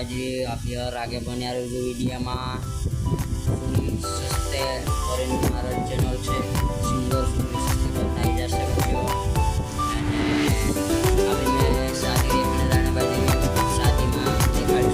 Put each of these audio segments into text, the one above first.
बाजी अभी और आगे बने वीडियो में सस्ते और हमारा चैनल से सिंगर सस्ते बनाई जा सकते हो। अभी मैं शादी में रहने वाली शादी में दिखाई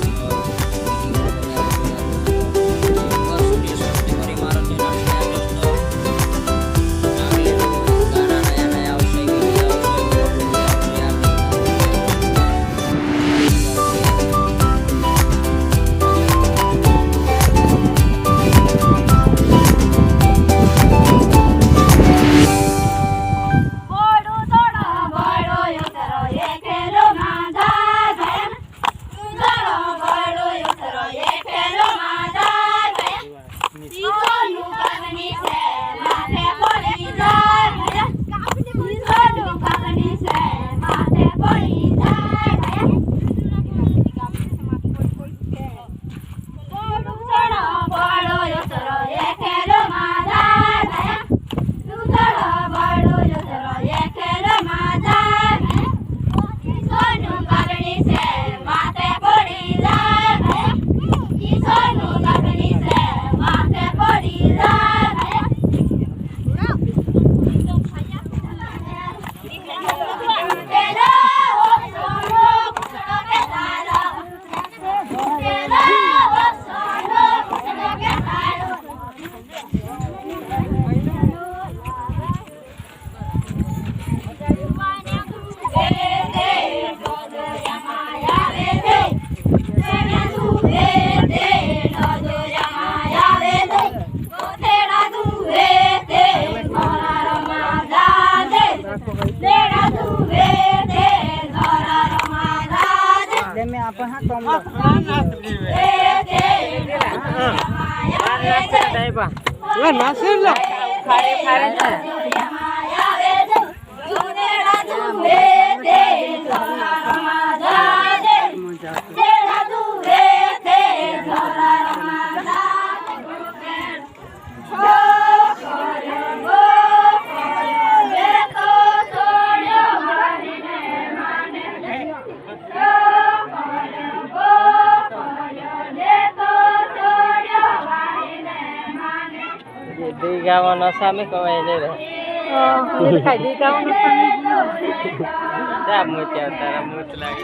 गावा नशा में कमाई ले रहे खाई दी गावा नशा में जा मुझे तारा मुझ लगे